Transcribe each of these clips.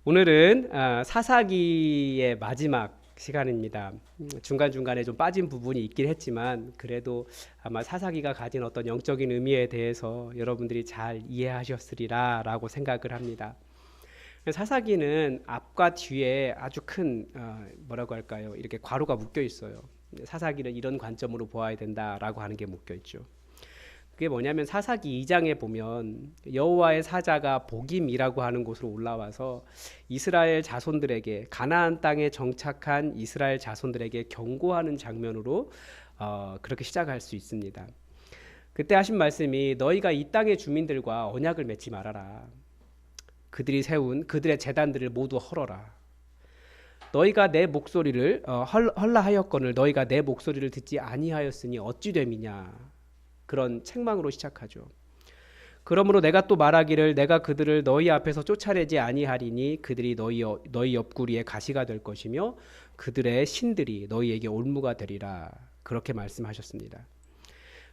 오늘은 사사기의 마지막 시간입니다. 중간중간에 좀 빠진 부분이 있긴 했지만 그래도 아마 사사기가 가진 어떤 영적인 의미에 대해서 여러분들이 잘 이해하셨으리라 라고 생각을 합니다. 사사기는 앞과 뒤에 아주 큰 뭐라고 할까요? 이렇게 괄호가 묶여 있어요. 사사기는 이런 관점으로 보아야 된다라고 하는 게 묶여 있죠. 그게 뭐냐면 사사기 2장에 보면 여호와의 사자가 보김이라고 하는 곳으로 올라와서 이스라엘 자손들에게 가나안 땅에 정착한 이스라엘 자손들에게 경고하는 장면으로 그렇게 시작할 수 있습니다. 그때 하신 말씀이 너희가 이 땅의 주민들과 언약을 맺지 말아라. 그들이 세운 그들의 제단들을 모두 헐어라. 너희가 내 목소리를 헐라하였거늘 너희가 내 목소리를 듣지 아니하였으니 어찌 됨이냐. 그런 책망으로 시작하죠. 그러므로 내가 또 말하기를 내가 그들을 너희 앞에서 쫓아내지 아니하리니 그들이 너희 옆구리에 가시가 될 것이며 그들의 신들이 너희에게 올무가 되리라. 그렇게 말씀하셨습니다.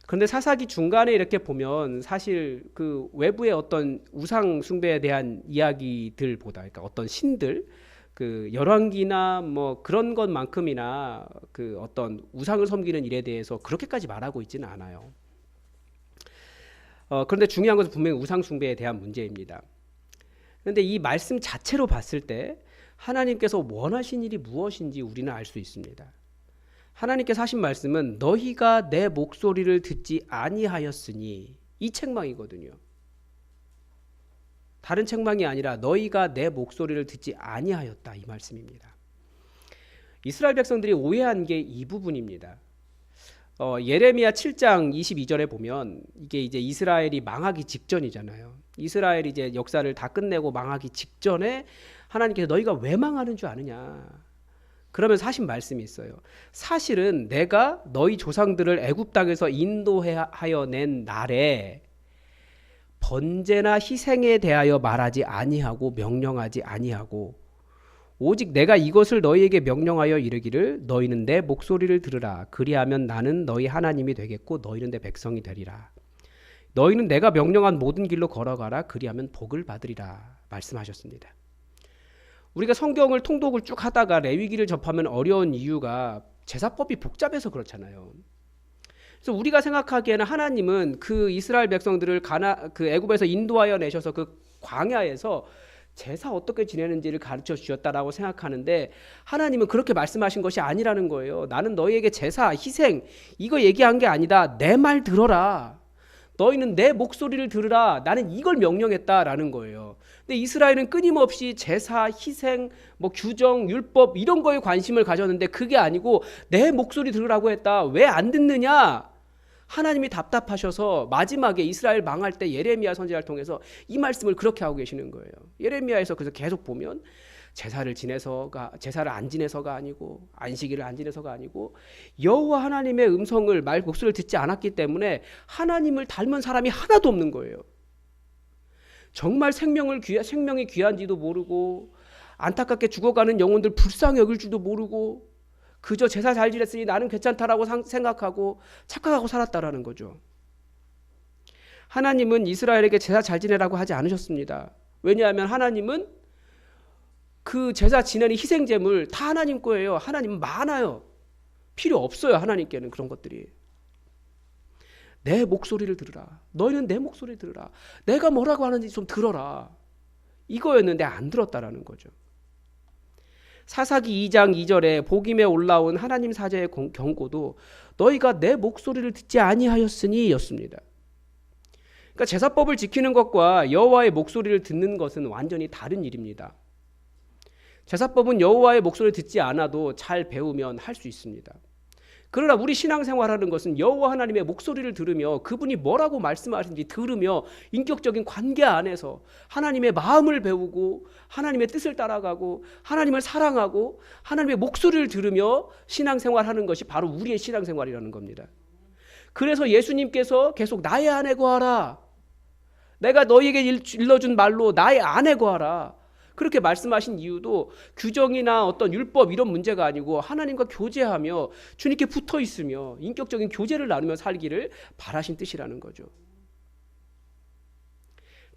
그런데 사사기 중간에 이렇게 보면 사실 그 외부의 어떤 우상 숭배에 대한 이야기들보다 그러니까 어떤 신들 그 열왕기나 뭐 그런 것만큼이나 그 어떤 우상을 섬기는 일에 대해서 그렇게까지 말하고 있지는 않아요. 그런데 중요한 것은 분명히 우상 숭배에 대한 문제입니다. 그런데 이 말씀 자체로 봤을 때 하나님께서 원하신 일이 무엇인지 우리는 알 수 있습니다. 하나님께서 하신 말씀은 너희가 내 목소리를 듣지 아니하였으니 이 책망이거든요. 다른 책망이 아니라 너희가 내 목소리를 듣지 아니하였다 이 말씀입니다. 이스라엘 백성들이 오해한 게 이 부분입니다. 예레미야 7장 22절에 보면 이게 이제 이스라엘이 망하기 직전이잖아요. 이스라엘이 이제 역사를 다 끝내고 망하기 직전에 하나님께서 너희가 왜 망하는 줄 아느냐. 그러면서 하신 말씀이 있어요. 사실은 내가 너희 조상들을 애굽 땅에서 인도하여 낸 날에 번제나 희생에 대하여 말하지 아니하고 명령하지 아니하고 오직 내가 이것을 너희에게 명령하여 이르기를 너희는 내 목소리를 들으라. 그리하면 나는 너희 하나님이 되겠고 너희는 내 백성이 되리라. 너희는 내가 명령한 모든 길로 걸어가라. 그리하면 복을 받으리라. 말씀하셨습니다. 우리가 성경을 통독을 쭉 하다가 레위기를 접하면 어려운 이유가 제사법이 복잡해서 그렇잖아요. 그래서 우리가 생각하기에는 하나님은 그 이스라엘 백성들을 그 애굽에서 인도하여 내셔서 그 광야에서 제사 어떻게 지내는지를 가르쳐 주셨다라고 생각하는데 하나님은 그렇게 말씀하신 것이 아니라는 거예요. 나는 너희에게 제사, 희생 이거 얘기한 게 아니다. 내 말 들어라. 너희는 내 목소리를 들으라. 나는 이걸 명령했다라는 거예요. 근데 이스라엘은 끊임없이 제사, 희생, 뭐 규정, 율법 이런 거에 관심을 가졌는데 그게 아니고 내 목소리 들으라고 했다. 왜 안 듣느냐? 하나님이 답답하셔서 마지막에 이스라엘 망할 때 예레미야 선지자를 통해서 이 말씀을 그렇게 하고 계시는 거예요. 예레미야에서 그래서 계속 보면 제사를 안 지내서가 아니고 안식일을 안 지내서가 아니고 여호와 하나님의 음성을 목소리를 듣지 않았기 때문에 하나님을 닮은 사람이 하나도 없는 거예요. 정말 생명이 귀한지도 모르고 안타깝게 죽어가는 영혼들 불쌍히 여길 줄도 모르고 그저 제사 잘 지냈으니 나는 괜찮다라고 생각하고 착각하고 살았다라는 거죠. 하나님은 이스라엘에게 제사 잘 지내라고 하지 않으셨습니다. 왜냐하면 하나님은 그 제사 지내는 희생제물 다 하나님 거예요. 하나님은 많아요. 필요 없어요. 하나님께는 그런 것들이. 내 목소리를 들으라. 너희는 내 목소리를 들으라. 내가 뭐라고 하는지 좀 들어라. 이거였는데 안 들었다라는 거죠. 사사기 2장 2절에 복임에 올라온 하나님 사자의 경고도 너희가 내 목소리를 듣지 아니하였으니 였습니다. 그러니까 제사법을 지키는 것과 여호와의 목소리를 듣는 것은 완전히 다른 일입니다. 제사법은 여호와의 목소리를 듣지 않아도 잘 배우면 할 수 있습니다. 그러나 우리 신앙생활하는 것은 여호와 하나님의 목소리를 들으며 그분이 뭐라고 말씀하시는지 들으며 인격적인 관계 안에서 하나님의 마음을 배우고 하나님의 뜻을 따라가고 하나님을 사랑하고 하나님의 목소리를 들으며 신앙생활하는 것이 바로 우리의 신앙생활이라는 겁니다. 그래서 예수님께서 계속 나의 안에 거하라. 내가 너희에게 일러준 말로 나의 안에 거하라. 그렇게 말씀하신 이유도 규정이나 어떤 율법 이런 문제가 아니고 하나님과 교제하며 주님께 붙어 있으며 인격적인 교제를 나누며 살기를 바라신 뜻이라는 거죠.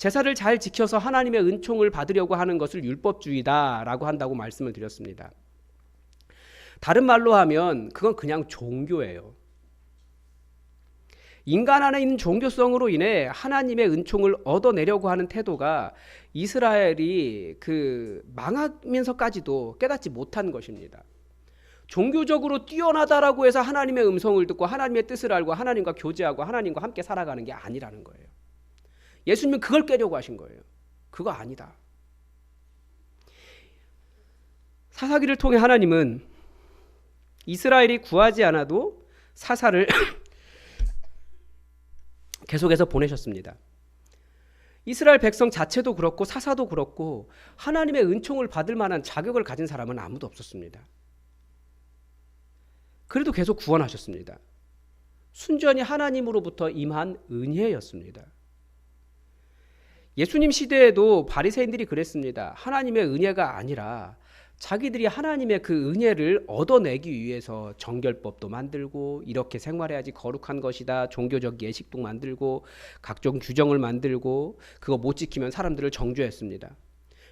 제사를 잘 지켜서 하나님의 은총을 받으려고 하는 것을 율법주의다라고 한다고 말씀을 드렸습니다. 다른 말로 하면 그건 그냥 종교예요. 인간 안에 있는 종교성으로 인해 하나님의 은총을 얻어내려고 하는 태도가 이스라엘이 망하면서까지도 깨닫지 못한 것입니다. 종교적으로 뛰어나다라고 해서 하나님의 음성을 듣고 하나님의 뜻을 알고 하나님과 교제하고 하나님과 함께 살아가는 게 아니라는 거예요. 예수님은 그걸 깨려고 하신 거예요. 그거 아니다. 사사기를 통해 하나님은 이스라엘이 구하지 않아도 사사를 계속해서 보내셨습니다. 이스라엘 백성 자체도 그렇고 사사도 그렇고 하나님의 은총을 받을 만한 자격을 가진 사람은 아무도 없었습니다. 그래도 계속 구원하셨습니다. 순전히 하나님으로부터 임한 은혜였습니다. 예수님 시대에도 바리새인들이 그랬습니다. 하나님의 은혜가 아니라 자기들이 하나님의 그 은혜를 얻어내기 위해서 정결법도 만들고 이렇게 생활해야지 거룩한 것이다. 종교적 예식도 만들고 각종 규정을 만들고 그거 못 지키면 사람들을 정죄했습니다.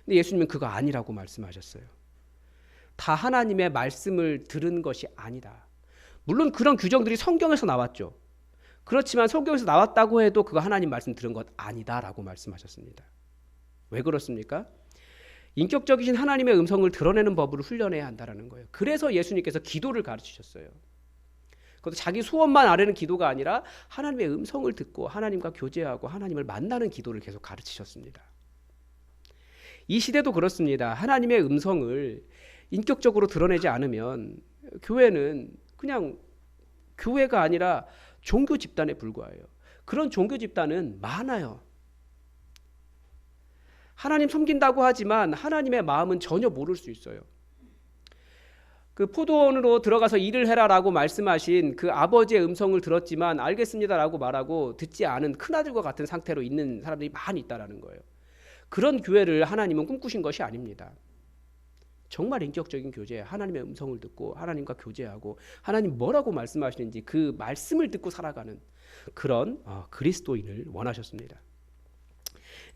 근데 예수님은 그거 아니라고 말씀하셨어요. 다 하나님의 말씀을 들은 것이 아니다. 물론 그런 규정들이 성경에서 나왔죠. 그렇지만 성경에서 나왔다고 해도 그거 하나님 말씀 들은 것 아니다라고 말씀하셨습니다. 왜 그렇습니까? 인격적이신 하나님의 음성을 드러내는 법을 훈련해야 한다는 거예요. 그래서 예수님께서 기도를 가르치셨어요. 그것도 자기 소원만 아뢰는 기도가 아니라 하나님의 음성을 듣고 하나님과 교제하고 하나님을 만나는 기도를 계속 가르치셨습니다. 이 시대도 그렇습니다. 하나님의 음성을 인격적으로 드러내지 않으면 교회는 그냥 교회가 아니라 종교 집단에 불과해요. 그런 종교 집단은 많아요. 하나님 섬긴다고 하지만 하나님의 마음은 전혀 모를 수 있어요. 그 포도원으로 들어가서 일을 해라라고 말씀하신 그 아버지의 음성을 들었지만 알겠습니다라고 말하고 듣지 않은 큰아들과 같은 상태로 있는 사람들이 많이 있다라는 거예요. 그런 교회를 하나님은 꿈꾸신 것이 아닙니다. 정말 인격적인 교제, 하나님의 음성을 듣고 하나님과 교제하고 하나님 뭐라고 말씀하시는지 그 말씀을 듣고 살아가는 그런 그리스도인을 원하셨습니다.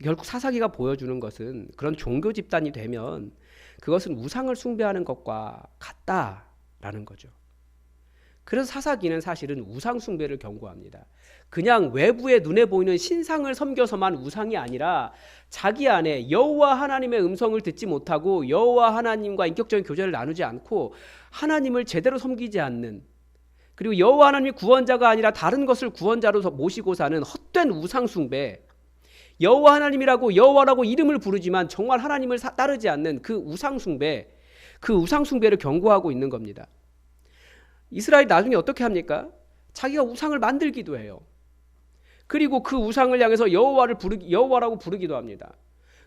결국 사사기가 보여주는 것은 그런 종교 집단이 되면 그것은 우상을 숭배하는 것과 같다라는 거죠. 그래서 사사기는 사실은 우상 숭배를 경고합니다. 그냥 외부의 눈에 보이는 신상을 섬겨서만 우상이 아니라 자기 안에 여호와 하나님의 음성을 듣지 못하고 여호와 하나님과 인격적인 교제를 나누지 않고 하나님을 제대로 섬기지 않는, 그리고 여호와 하나님이 구원자가 아니라 다른 것을 구원자로 모시고 사는 헛된 우상 숭배, 여호와 하나님이라고 여호와라고 이름을 부르지만 정말 하나님을 따르지 않는 그 우상 숭배, 그 우상 숭배를 경고하고 있는 겁니다. 이스라엘이 나중에 어떻게 합니까? 자기가 우상을 만들기도 해요. 그리고 그 우상을 향해서 여호와라고 부르기도 합니다.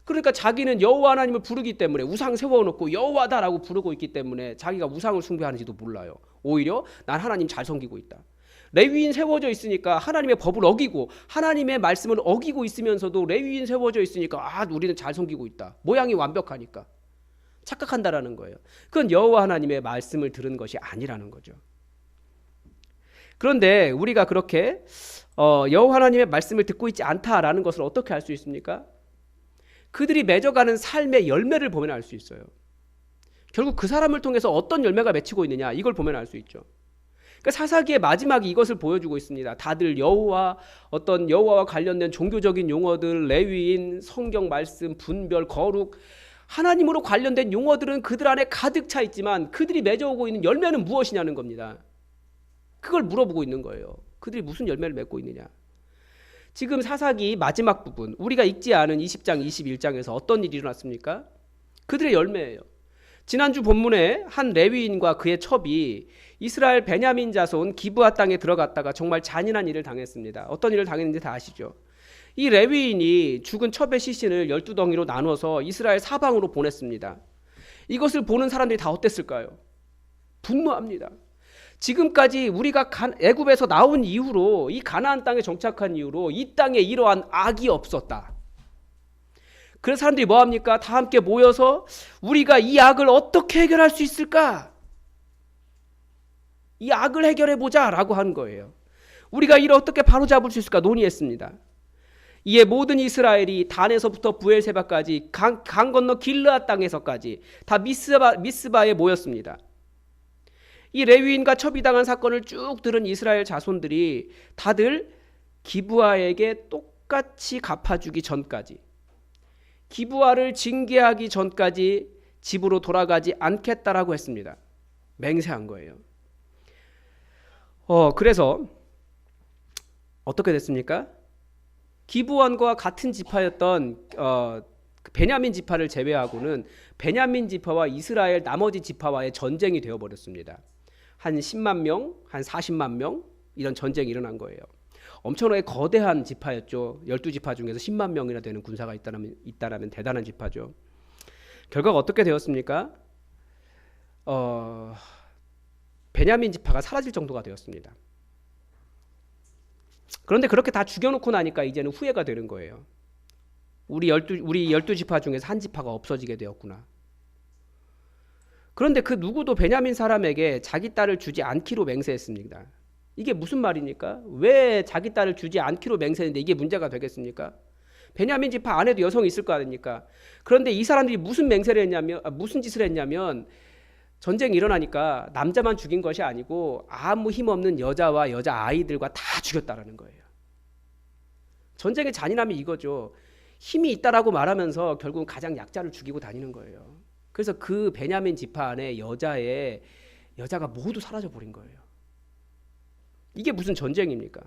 그러니까 자기는 여호와 하나님을 부르기 때문에 우상 세워놓고 여호와다라고 부르고 있기 때문에 자기가 우상을 숭배하는지도 몰라요. 오히려 난 하나님 잘 섬기고 있다. 레위인 세워져 있으니까 하나님의 법을 어기고 하나님의 말씀을 어기고 있으면서도 레위인 세워져 있으니까 우리는 잘 섬기고 있다. 모양이 완벽하니까 착각한다라는 거예요. 그건 여호와 하나님의 말씀을 들은 것이 아니라는 거죠. 그런데 우리가 그렇게 여호와 하나님의 말씀을 듣고 있지 않다라는 것을 어떻게 알 수 있습니까? 그들이 맺어가는 삶의 열매를 보면 알 수 있어요. 결국 그 사람을 통해서 어떤 열매가 맺히고 있느냐 이걸 보면 알 수 있죠. 그러니까 사사기의 마지막이 이것을 보여주고 있습니다. 다들 여호와와 관련된 종교적인 용어들, 레위인, 성경 말씀, 분별, 거룩, 하나님으로 관련된 용어들은 그들 안에 가득 차 있지만 그들이 맺어오고 있는 열매는 무엇이냐는 겁니다. 그걸 물어보고 있는 거예요. 그들이 무슨 열매를 맺고 있느냐. 지금 사사기 마지막 부분, 우리가 읽지 않은 20장, 21장에서 어떤 일이 일어났습니까? 그들의 열매예요. 지난주 본문에 한 레위인과 그의 첩이 이스라엘 베냐민 자손 기브아 땅에 들어갔다가 정말 잔인한 일을 당했습니다. 어떤 일을 당했는지 다 아시죠? 이 레위인이 죽은 첩의 시신을 12덩이로 나눠서 이스라엘 사방으로 보냈습니다. 이것을 보는 사람들이 다 어땠을까요? 분노합니다. 지금까지 우리가 애굽에서 나온 이후로, 이 가나안 땅에 정착한 이후로 이 땅에 이러한 악이 없었다. 그래서 사람들이 뭐합니까? 다 함께 모여서 우리가 이 악을 어떻게 해결할 수 있을까? 이 악을 해결해보자 라고 한 거예요. 우리가 이를 어떻게 바로잡을 수 있을까 논의했습니다. 이에 모든 이스라엘이 단에서부터 부엘세바까지 강 건너 길르앗 땅에서까지 다 미스바에 모였습니다. 이 레위인과 첩이당한 사건을 쭉 들은 이스라엘 자손들이 다들 기브아에게 똑같이 갚아주기 전까지, 기브아를 징계하기 전까지 집으로 돌아가지 않겠다라고 했습니다. 맹세한 거예요. 그래서 어떻게 됐습니까? 기브온과 같은 지파였던 베냐민 지파를 제외하고는 베냐민 지파와 이스라엘 나머지 지파와의 전쟁이 되어버렸습니다. 한 10만 명, 한 40만 명 이런 전쟁이 일어난 거예요. 엄청나게 거대한 지파였죠. 12지파 중에서 10만 명이나 되는 군사가 있다라면 대단한 지파죠. 결과가 어떻게 되었습니까? 베냐민 지파가 사라질 정도가 되었습니다. 그런데 그렇게 다 죽여놓고 나니까 이제는 후회가 되는 거예요. 우리 12지파 중에서 한 지파가 없어지게 되었구나. 그런데 그 누구도 베냐민 사람에게 자기 딸을 주지 않기로 맹세했습니다. 이게 무슨 말입니까? 왜 자기 딸을 주지 않기로 맹세했는데 이게 문제가 되겠습니까? 베냐민 지파 안에도 여성이 있을 거 아닙니까? 그런데 이 사람들이 무슨 짓을 했냐면 전쟁이 일어나니까 남자만 죽인 것이 아니고 아무 힘없는 여자와 여자 아이들과 다 죽였다라는 거예요. 전쟁의 잔인함이 이거죠. 힘이 있다라고 말하면서 결국은 가장 약자를 죽이고 다니는 거예요. 그래서 그 베냐민 지파 안에 여자가 모두 사라져 버린 거예요. 이게 무슨 전쟁입니까?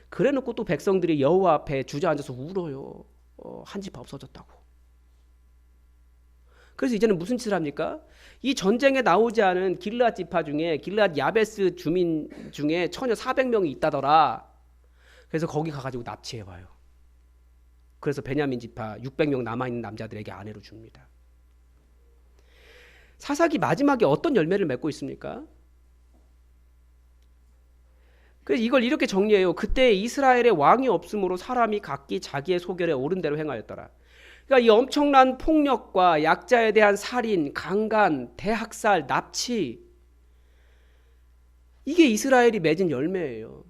그래놓고 또 백성들이 여호와 앞에 주저앉아서 울어요. 한 지파 없어졌다고. 그래서 이제는 무슨 짓을 합니까? 이 전쟁에 나오지 않은 길르앗 지파 중에 길르앗 야베스 주민 중에 처녀 400명이 있다더라. 그래서 거기 가가지고 납치해와요. 그래서 베냐민 지파 600명 남아있는 남자들에게 아내로 줍니다. 사사기 마지막에 어떤 열매를 맺고 있습니까? 그래서 이걸 이렇게 정리해요. 그때 이스라엘의 왕이 없으므로 사람이 각기 자기의 소견에 옳은 대로 행하였더라. 그러니까 이 엄청난 폭력과 약자에 대한 살인, 강간, 대학살, 납치, 이게 이스라엘이 맺은 열매예요.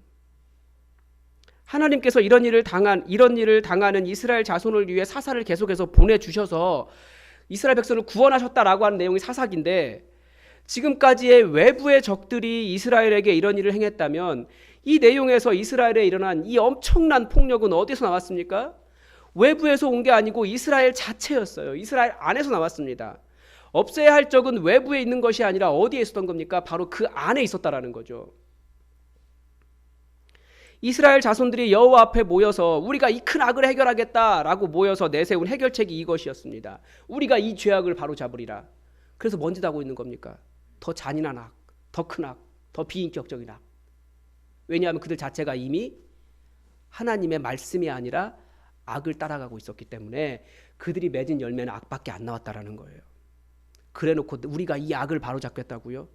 하나님께서 이런 일을 당하는 이스라엘 자손을 위해 사사를 계속해서 보내주셔서 이스라엘 백성을 구원하셨다라고 하는 내용이 사사기인데, 지금까지의 외부의 적들이 이스라엘에게 이런 일을 행했다면 이 내용에서 이스라엘에 일어난 이 엄청난 폭력은 어디서 나왔습니까? 외부에서 온 게 아니고 이스라엘 자체였어요. 이스라엘 안에서 나왔습니다. 없애야 할 적은 외부에 있는 것이 아니라 어디에 있었던 겁니까? 바로 그 안에 있었다라는 거죠. 이스라엘 자손들이 여호와 앞에 모여서 우리가 이 큰 악을 해결하겠다라고 모여서 내세운 해결책이 이것이었습니다. 우리가 이 죄악을 바로잡으리라. 그래서 뭔 짓 하고 있는 겁니까? 더 잔인한 악, 더 큰 악, 더 비인격적인 악. 왜냐하면 그들 자체가 이미 하나님의 말씀이 아니라 악을 따라가고 있었기 때문에 그들이 맺은 열매는 악밖에 안 나왔다라는 거예요. 그래놓고 우리가 이 악을 바로잡겠다고요?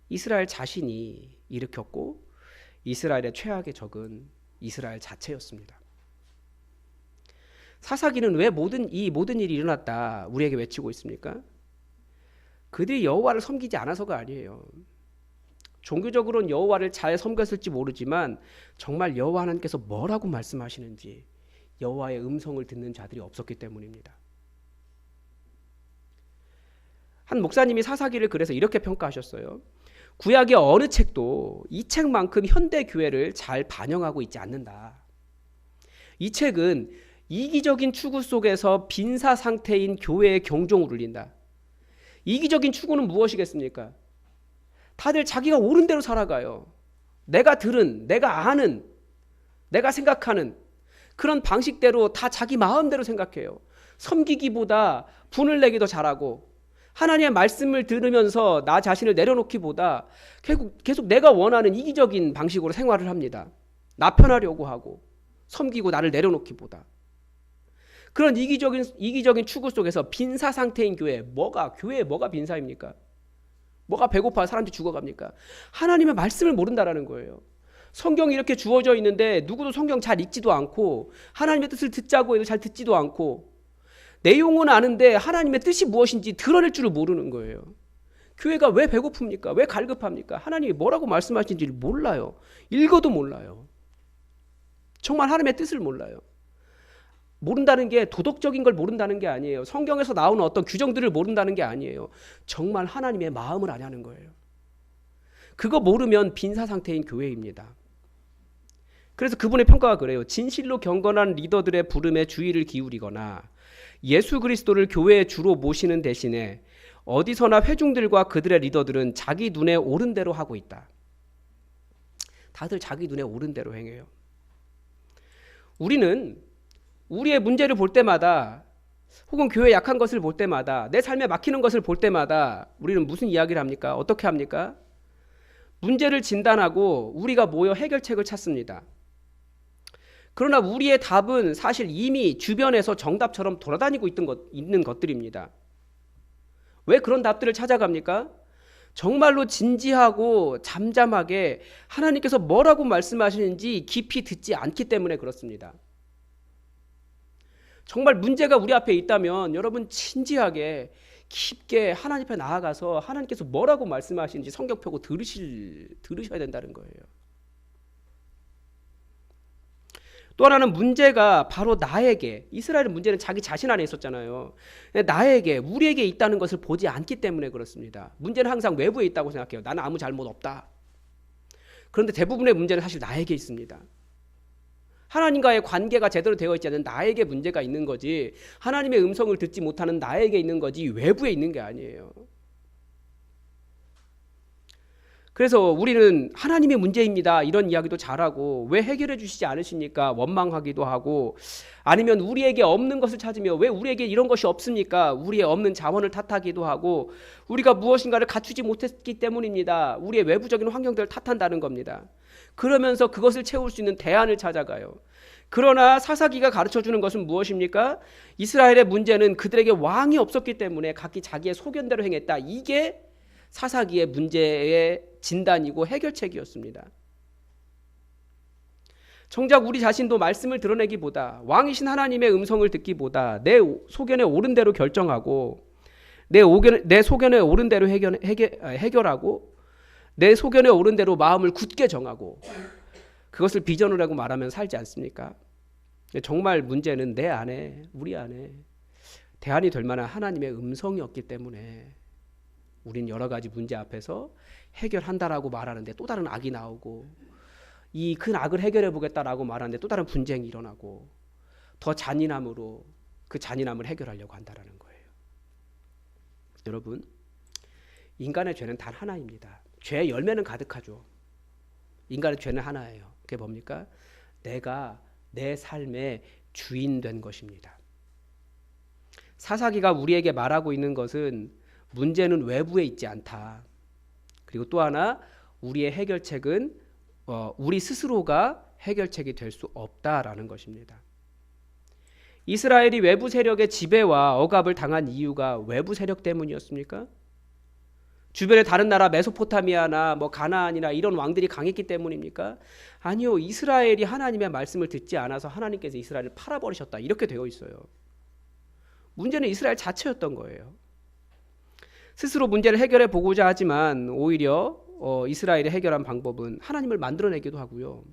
이스라엘 자신이 일으켰고 이스라엘의 최악의 적은 이스라엘 자체였습니다. 사사기는 왜 이 모든 일이 일어났다 우리에게 외치고 있습니까? 그들이 여호와를 섬기지 않아서가 아니에요. 종교적으로는 여호와를 잘 섬겼을지 모르지만 정말 여호와 하나님께서 뭐라고 말씀하시는지 여호와의 음성을 듣는 자들이 없었기 때문입니다. 한 목사님이 사사기를 그래서 이렇게 평가하셨어요. 구약의 어느 책도 이 책만큼 현대 교회를 잘 반영하고 있지 않는다. 이 책은 이기적인 추구 속에서 빈사 상태인 교회의 경종을 울린다. 이기적인 추구는 무엇이겠습니까? 다들 자기가 옳은 대로 살아가요. 내가 들은, 내가 아는, 내가 생각하는 그런 방식대로 다 자기 마음대로 생각해요. 섬기기보다 분을 내기 더 잘하고 하나님의 말씀을 들으면서 나 자신을 내려놓기보다 계속 내가 원하는 이기적인 방식으로 생활을 합니다. 나 편하려고 하고 섬기고 나를 내려놓기보다. 그런 이기적인 추구 속에서 빈사 상태인 교회에 뭐가 빈사입니까? 뭐가 배고파 사람들이 죽어갑니까? 하나님의 말씀을 모른다라는 거예요. 성경이 이렇게 주어져 있는데 누구도 성경 잘 읽지도 않고 하나님의 뜻을 듣자고 해도 잘 듣지도 않고 내용은 아는데 하나님의 뜻이 무엇인지 드러낼 줄을 모르는 거예요. 교회가 왜 배고픕니까? 왜 갈급합니까? 하나님이 뭐라고 말씀하시는지 몰라요. 읽어도 몰라요. 정말 하나님의 뜻을 몰라요. 모른다는 게 도덕적인 걸 모른다는 게 아니에요. 성경에서 나오는 어떤 규정들을 모른다는 게 아니에요. 정말 하나님의 마음을 아냐는 거예요. 그거 모르면 빈사 상태인 교회입니다. 그래서 그분의 평가가 그래요. 진실로 경건한 리더들의 부름에 주의를 기울이거나 예수 그리스도를 교회에 주로 모시는 대신에 어디서나 회중들과 그들의 리더들은 자기 눈에 옳은 대로 하고 있다. 다들 자기 눈에 옳은 대로 행해요. 우리는 우리의 문제를 볼 때마다 혹은 교회에 약한 것을 볼 때마다 내 삶에 막히는 것을 볼 때마다 우리는 무슨 이야기를 합니까? 어떻게 합니까? 문제를 진단하고 우리가 모여 해결책을 찾습니다. 그러나 우리의 답은 사실 이미 주변에서 정답처럼 돌아다니고 있는 것들입니다. 왜 그런 답들을 찾아갑니까? 정말로 진지하고 잠잠하게 하나님께서 뭐라고 말씀하시는지 깊이 듣지 않기 때문에 그렇습니다. 정말 문제가 우리 앞에 있다면 여러분 진지하게 깊게 하나님 앞에 나아가서 하나님께서 뭐라고 말씀하시는지 성경 펴고 들으셔야 된다는 거예요. 또 하나는 문제가 바로 나에게, 이스라엘의 문제는 자기 자신 안에 있었잖아요. 나에게, 우리에게 있다는 것을 보지 않기 때문에 그렇습니다. 문제는 항상 외부에 있다고 생각해요. 나는 아무 잘못 없다. 그런데 대부분의 문제는 사실 나에게 있습니다. 하나님과의 관계가 제대로 되어 있지 않은 나에게 문제가 있는 거지, 하나님의 음성을 듣지 못하는 나에게 있는 거지 외부에 있는 게 아니에요. 그래서 우리는 하나님의 문제입니다 이런 이야기도 잘하고, 왜 해결해 주시지 않으십니까 원망하기도 하고, 아니면 우리에게 없는 것을 찾으며 왜 우리에게 이런 것이 없습니까 우리의 없는 자원을 탓하기도 하고, 우리가 무엇인가를 갖추지 못했기 때문입니다 우리의 외부적인 환경들을 탓한다는 겁니다. 그러면서 그것을 채울 수 있는 대안을 찾아가요. 그러나 사사기가 가르쳐주는 것은 무엇입니까? 이스라엘의 문제는 그들에게 왕이 없었기 때문에 각기 자기의 소견대로 행했다. 이게 사사기의 문제의 진단이고 해결책이었습니다. 정작 우리 자신도 말씀을 드러내기보다, 왕이신 하나님의 음성을 듣기보다 내 소견에 옳은 대로 결정하고, 내 소견에 옳은 대로 해결하고, 내 소견에 옳은 대로 마음을 굳게 정하고 그것을 비전을 하고 말하면 살지 않습니까? 정말 문제는 내 안에, 우리 안에 대안이 될 만한 하나님의 음성이 없기 때문에 우린 여러 가지 문제 앞에서 해결한다라고 말하는데 또 다른 악이 나오고, 이 큰 악을 해결해 보겠다라고 말하는데 또 다른 분쟁이 일어나고, 더 잔인함으로 그 잔인함을 해결하려고 한다라는 거예요. 여러분, 인간의 죄는 단 하나입니다. 죄의 열매는 가득하죠. 인간의 죄는 하나예요. 그게 뭡니까? 내가 내 삶의 주인 된 것입니다. 사사기가 우리에게 말하고 있는 것은 문제는 외부에 있지 않다. 그리고 또 하나, 우리의 해결책은 우리 스스로가 해결책이 될 수 없다라는 것입니다. 이스라엘이 외부 세력의 지배와 억압을 당한 이유가 외부 세력 때문이었습니까? 주변에 다른 나라 메소포타미아나 가나안이나 이런 왕들이 강했기 때문입니까? 아니요. 이스라엘이 하나님의 말씀을 듣지 않아서 하나님께서 이스라엘을 팔아버리셨다. 이렇게 되어 있어요. 문제는 이스라엘 자체였던 거예요. 스스로 문제를 해결해 보고자 하지만 오히려 이스라엘이 해결한 방법은 하나님을 만들어내기도 하고요.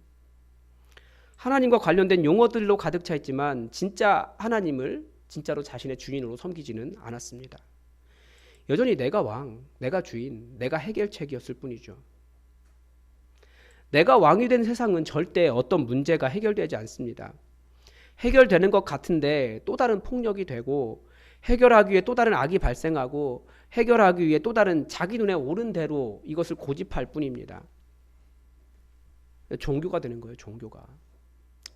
하나님과 관련된 용어들로 가득 차 있지만 진짜 하나님을 진짜로 자신의 주인으로 섬기지는 않았습니다. 여전히 내가 왕, 내가 주인, 내가 해결책이었을 뿐이죠. 내가 왕이 된 세상은 절대 어떤 문제가 해결되지 않습니다. 해결되는 것 같은데 또 다른 폭력이 되고, 해결하기 위해 또 다른 악이 발생하고, 해결하기 위해 또 다른 자기 눈에 옳은 대로 이것을 고집할 뿐입니다. 종교가 되는 거예요.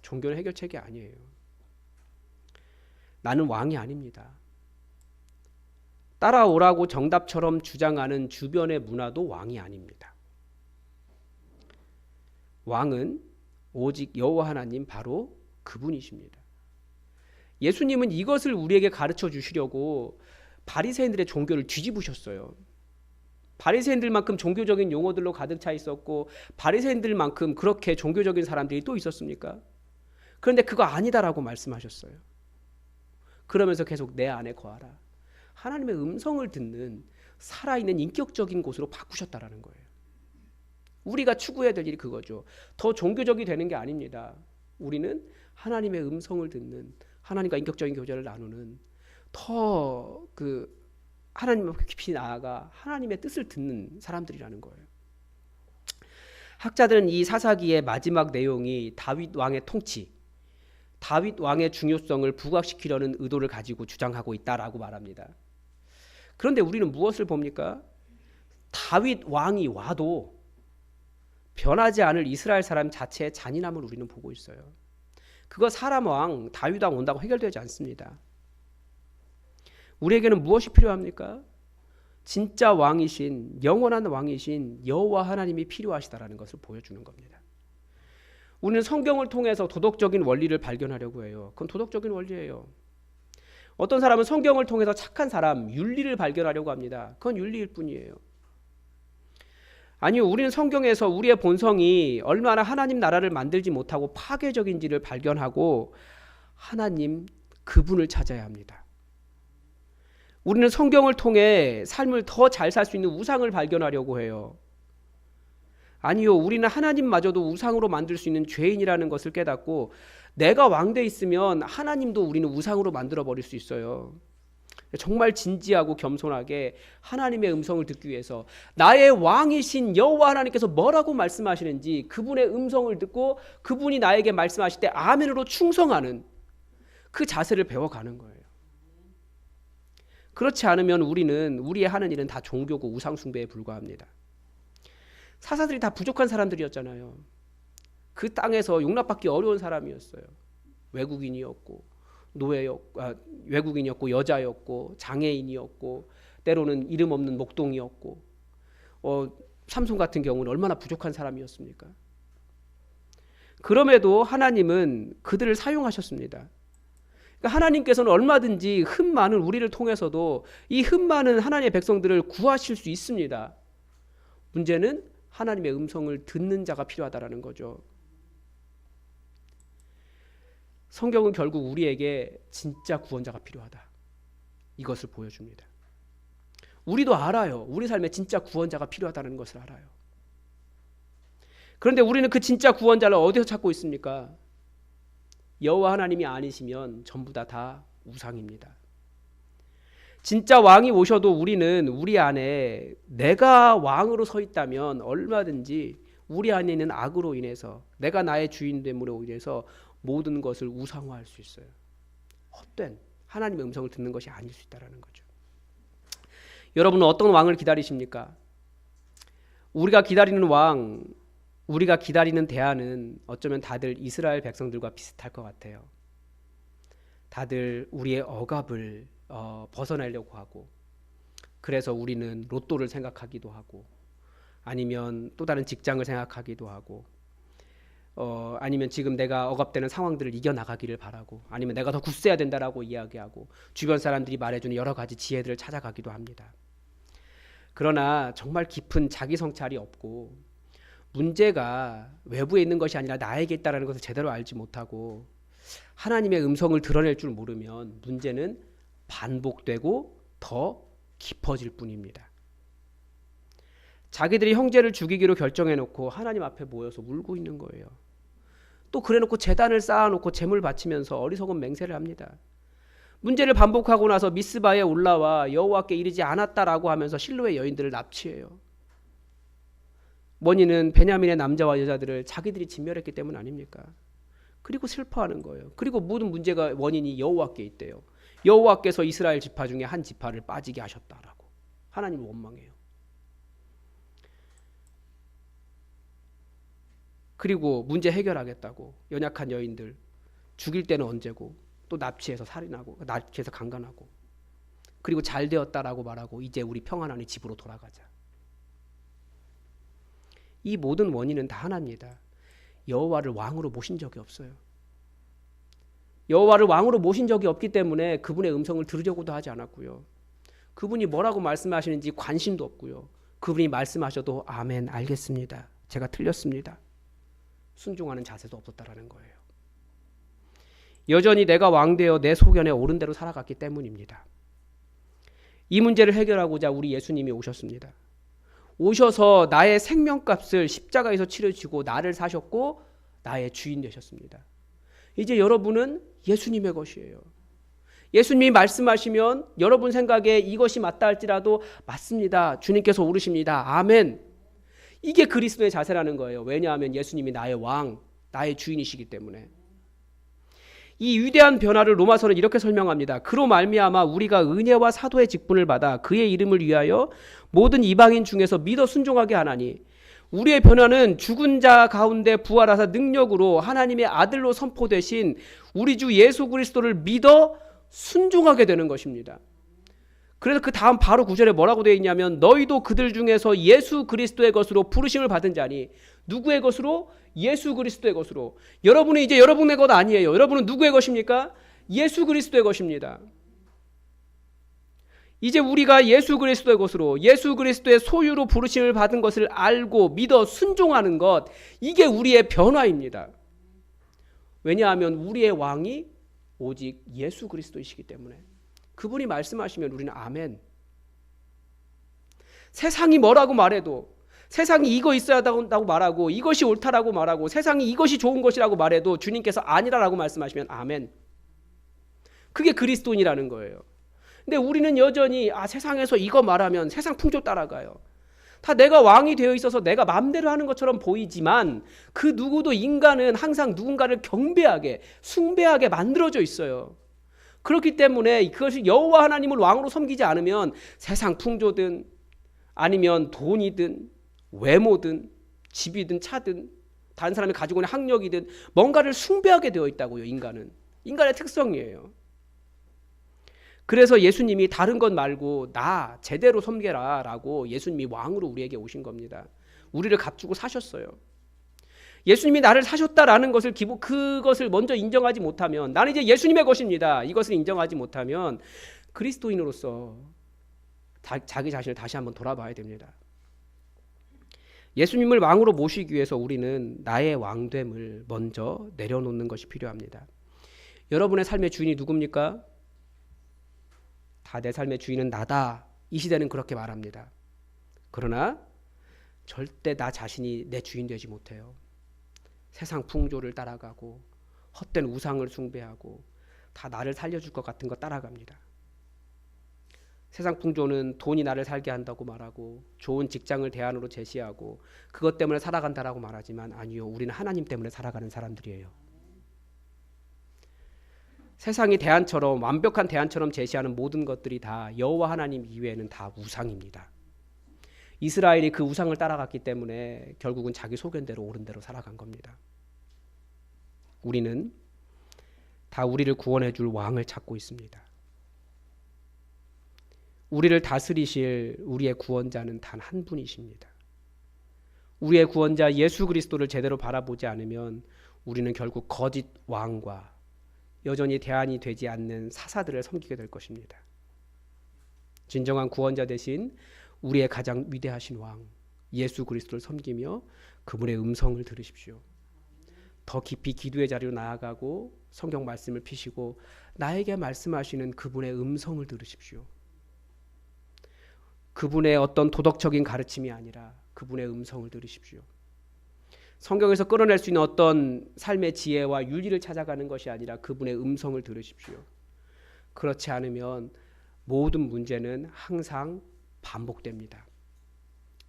종교는 해결책이 아니에요. 나는 왕이 아닙니다. 따라오라고 정답처럼 주장하는 주변의 문화도 왕이 아닙니다. 왕은 오직 여호와 하나님, 바로 그분이십니다. 예수님은 이것을 우리에게 가르쳐 주시려고 바리새인들의 종교를 뒤집으셨어요. 바리새인들만큼 종교적인 용어들로 가득 차 있었고, 바리새인들만큼 그렇게 종교적인 사람들이 또 있었습니까? 그런데 그거 아니다라고 말씀하셨어요. 그러면서 계속 내 안에 거하라. 하나님의 음성을 듣는 살아있는 인격적인 곳으로 바꾸셨다라는 거예요. 우리가 추구해야 될 일이 그거죠. 더 종교적이 되는 게 아닙니다. 우리는 하나님의 음성을 듣는, 하나님과 인격적인 교제를 나누는, 더 하나님을 깊이 나아가 하나님의 뜻을 듣는 사람들이라는 거예요. 학자들은 이 사사기의 마지막 내용이 다윗 왕의 통치, 다윗 왕의 중요성을 부각시키려는 의도를 가지고 주장하고 있다라고 말합니다. 그런데 우리는 무엇을 봅니까? 다윗 왕이 와도 변하지 않을 이스라엘 사람 자체의 잔인함을 우리는 보고 있어요. 그거 사람 왕, 다윗 왕 온다고 해결되지 않습니다. 우리에게는 무엇이 필요합니까? 진짜 왕이신, 영원한 왕이신 여호와 하나님이 필요하시다라는 것을 보여주는 겁니다. 우리는 성경을 통해서 도덕적인 원리를 발견하려고 해요. 그건 도덕적인 원리예요. 어떤 사람은 성경을 통해서 착한 사람, 윤리를 발견하려고 합니다. 그건 윤리일 뿐이에요. 아니요, 우리는 성경에서 우리의 본성이 얼마나 하나님 나라를 만들지 못하고 파괴적인지를 발견하고 하나님 그분을 찾아야 합니다. 우리는 성경을 통해 삶을 더 잘 살 수 있는 우상을 발견하려고 해요. 아니요, 우리는 하나님마저도 우상으로 만들 수 있는 죄인이라는 것을 깨닫고 내가 왕돼 있으면 하나님도 우리는 우상으로 만들어 버릴 수 있어요. 정말 진지하고 겸손하게 하나님의 음성을 듣기 위해서 나의 왕이신 여호와 하나님께서 뭐라고 말씀하시는지 그분의 음성을 듣고 그분이 나에게 말씀하실 때 아멘으로 충성하는 그 자세를 배워가는 거예요. 그렇지 않으면 우리의 하는 일은 다 종교고 우상 숭배에 불과합니다. 사사들이 다 부족한 사람들이었잖아요. 그 땅에서 용납받기 어려운 사람이었어요. 외국인이었고 외국인이었고 여자였고 장애인이었고 때로는 이름 없는 목동이었고 삼손 같은 경우는 얼마나 부족한 사람이었습니까? 그럼에도 하나님은 그들을 사용하셨습니다. 그러니까 하나님께서는 얼마든지 흠 많은 우리를 통해서도 이 흠 많은 하나님의 백성들을 구하실 수 있습니다. 문제는 하나님의 음성을 듣는 자가 필요하다라는 거죠. 성경은 결국 우리에게 진짜 구원자가 필요하다. 이것을 보여줍니다. 우리도 알아요. 우리 삶에 진짜 구원자가 필요하다는 것을 알아요. 그런데 우리는 그 진짜 구원자를 어디서 찾고 있습니까? 여호와 하나님이 아니시면 전부 다 우상입니다. 진짜 왕이 오셔도 우리는 우리 안에 내가 왕으로 서 있다면 얼마든지 우리 안에 있는 악으로 인해서 내가 나의 주인됨으로 인해서 모든 것을 우상화할 수 있어요. 헛된 하나님의 음성을 듣는 것이 아닐 수 있다는 거죠. 여러분은 어떤 왕을 기다리십니까? 우리가 기다리는 왕, 우리가 기다리는 대안은 어쩌면 다들 이스라엘 백성들과 비슷할 것 같아요. 다들 우리의 억압을 벗어나려고 하고, 그래서 우리는 로또를 생각하기도 하고, 아니면 또 다른 직장을 생각하기도 하고, 아니면 지금 내가 억압되는 상황들을 이겨나가기를 바라고, 아니면 내가 더 굳세야 된다라고 이야기하고, 주변 사람들이 말해주는 여러 가지 지혜들을 찾아가기도 합니다. 그러나 정말 깊은 자기 성찰이 없고, 문제가 외부에 있는 것이 아니라 나에게 있다는 것을 제대로 알지 못하고 하나님의 음성을 드러낼 줄 모르면 문제는 반복되고 더 깊어질 뿐입니다. 자기들이 형제를 죽이기로 결정해놓고 하나님 앞에 모여서 울고 있는 거예요. 또 그래놓고 제단을 쌓아놓고 제물 바치면서 어리석은 맹세를 합니다. 문제를 반복하고 나서 미스바에 올라와 여호와께 이르지 않았다라고 하면서 실로의 여인들을 납치해요. 원인은 베냐민의 남자와 여자들을 자기들이 진멸했기 때문 아닙니까? 그리고 슬퍼하는 거예요. 그리고 모든 문제가 원인이 여호와께 있대요. 여호와께서 이스라엘 지파 중에 한 지파를 빠지게 하셨다라고 하나님을 원망해요. 그리고 문제 해결하겠다고 연약한 여인들 죽일 때는 언제고 또 납치해서 살인하고 납치해서 강간하고 그리고 잘 되었다라고 말하고 이제 우리 평안하니 집으로 돌아가자. 이 모든 원인은 다 하나입니다. 여호와를 왕으로 모신 적이 없어요. 여호와를 왕으로 모신 적이 없기 때문에 그분의 음성을 들으려고도 하지 않았고요. 그분이 뭐라고 말씀하시는지 관심도 없고요. 그분이 말씀하셔도 아멘 알겠습니다. 제가 틀렸습니다. 순종하는 자세도 없었다라는 거예요. 여전히 내가 왕되어 내 소견에 옳은 대로 살아갔기 때문입니다. 이 문제를 해결하고자 우리 예수님이 오셨습니다. 오셔서 나의 생명값을 십자가에서 치르시고 나를 사셨고 나의 주인 되셨습니다. 이제 여러분은 예수님의 것이에요. 예수님이 말씀하시면 여러분 생각에 이것이 맞다 할지라도 맞습니다. 주님께서 오르십니다. 아멘. 이게 그리스도의 자세라는 거예요. 왜냐하면 예수님이 나의 왕, 나의 주인이시기 때문에. 이 위대한 변화를 로마서는 이렇게 설명합니다. 그로 말미암아 우리가 은혜와 사도의 직분을 받아 그의 이름을 위하여 모든 이방인 중에서 믿어 순종하게 하나니 우리의 변화는 죽은 자 가운데 부활하사 능력으로 하나님의 아들로 선포되신 우리 주 예수 그리스도를 믿어 순종하게 되는 것입니다. 그래서 그 다음 바로 9절에 뭐라고 되어 있냐면 너희도 그들 중에서 예수 그리스도의 것으로 부르심을 받은 자니 누구의 것으로? 예수 그리스도의 것으로. 여러분은 이제 여러분의 것 아니에요. 여러분은 누구의 것입니까? 예수 그리스도의 것입니다. 이제 우리가 예수 그리스도의 것으로 예수 그리스도의 소유로 부르심을 받은 것을 알고 믿어 순종하는 것, 이게 우리의 변화입니다. 왜냐하면 우리의 왕이 오직 예수 그리스도이시기 때문에. 그분이 말씀하시면 우리는 아멘. 세상이 뭐라고 말해도, 세상이 이거 있어야 한다고 말하고 이것이 옳다라고 말하고 세상이 이것이 좋은 것이라고 말해도 주님께서 아니라라고 말씀하시면 아멘. 그게 그리스도인이라는 거예요. 근데 우리는 여전히 세상에서 이거 말하면 세상 풍조 따라가요. 다 내가 왕이 되어 있어서 내가 마음대로 하는 것처럼 보이지만 그 누구도 인간은 항상 누군가를 경배하게 숭배하게 만들어져 있어요. 그렇기 때문에 그것이 여호와 하나님을 왕으로 섬기지 않으면 세상 풍조든 아니면 돈이든 외모든 집이든 차든 다른 사람이 가지고 있는 학력이든 뭔가를 숭배하게 되어 있다고요. 인간의 특성이에요. 그래서 예수님이 다른 것 말고 나 제대로 섬겨라 라고 예수님이 왕으로 우리에게 오신 겁니다. 우리를 값주고 사셨어요. 예수님이 나를 사셨다라는 것을 그것을 먼저 인정하지 못하면 나는 이제 예수님의 것입니다. 이것을 인정하지 못하면 그리스도인으로서 자기 자신을 다시 한번 돌아봐야 됩니다. 예수님을 왕으로 모시기 위해서 우리는 나의 왕됨을 먼저 내려놓는 것이 필요합니다. 여러분의 삶의 주인이 누굽니까? 다 내 삶의 주인은 나다. 이 시대는 그렇게 말합니다. 그러나 절대 나 자신이 내 주인 되지 못해요. 세상 풍조를 따라가고 헛된 우상을 숭배하고 다 나를 살려줄 것 같은 거 따라갑니다. 세상 풍조는 돈이 나를 살게 한다고 말하고 좋은 직장을 대안으로 제시하고 그것 때문에 살아간다라고 말하지만 아니요. 우리는 하나님 때문에 살아가는 사람들이에요. 세상이 대안처럼 완벽한 대안처럼 제시하는 모든 것들이 다 여호와 하나님 이외에는 다 우상입니다. 이스라엘이 그 우상을 따라갔기 때문에 결국은 자기 소견대로 옳은 대로 살아간 겁니다. 우리는 다 우리를 구원해 줄 왕을 찾고 있습니다. 우리를 다스리실 우리의 구원자는 단 한 분이십니다. 우리의 구원자 예수 그리스도를 제대로 바라보지 않으면 우리는 결국 거짓 왕과 여전히 대안이 되지 않는 사사들을 섬기게 될 것입니다. 진정한 구원자 대신 우리의 가장 위대하신 왕 예수 그리스도를 섬기며 그분의 음성을 들으십시오. 더 깊이 기도의 자리로 나아가고 성경 말씀을 피시고 나에게 말씀하시는 그분의 음성을 들으십시오. 그분의 어떤 도덕적인 가르침이 아니라 그분의 음성을 들으십시오. 성경에서 끌어낼 수 있는 어떤 삶의 지혜와 윤리를 찾아가는 것이 아니라 그분의 음성을 들으십시오. 그렇지 않으면 모든 문제는 항상 반복됩니다.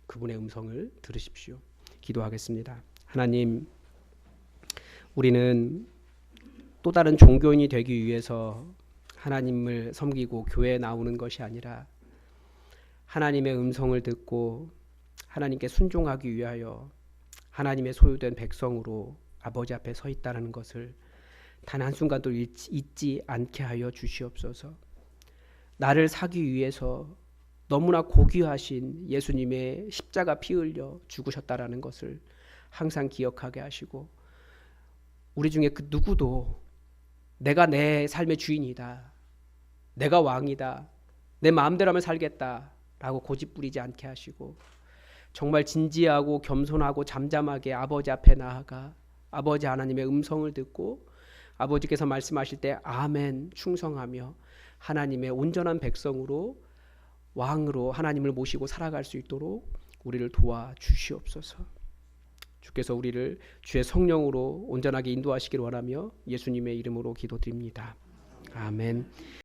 그분의 음성을 들으십시오. 기도하겠습니다. 하나님, 우리는 또 다른 종교인이 되기 위해서 하나님을 섬기고 교회에 나오는 것이 아니라 하나님의 음성을 듣고 하나님께 순종하기 위하여 하나님의 소유된 백성으로 아버지 앞에 서 있다는 것을 단 한순간도 잊지 않게 하여 주시옵소서. 나를 사기 위해서 너무나 고귀하신 예수님의 십자가 피 흘려 죽으셨다라는 것을 항상 기억하게 하시고 우리 중에 그 누구도 내가 내 삶의 주인이다. 내가 왕이다. 내 마음대로 하면 살겠다. 라고 고집부리지 않게 하시고 정말 진지하고 겸손하고 잠잠하게 아버지 앞에 나아가 아버지 하나님의 음성을 듣고 아버지께서 말씀하실 때 아멘 충성하며 하나님의 온전한 백성으로 왕으로 하나님을 모시고 살아갈 수 있도록 우리를 도와주시옵소서. 주께서 우리를 주의 성령으로 온전하게 인도하시기를 원하며 예수님의 이름으로 기도드립니다. 아멘.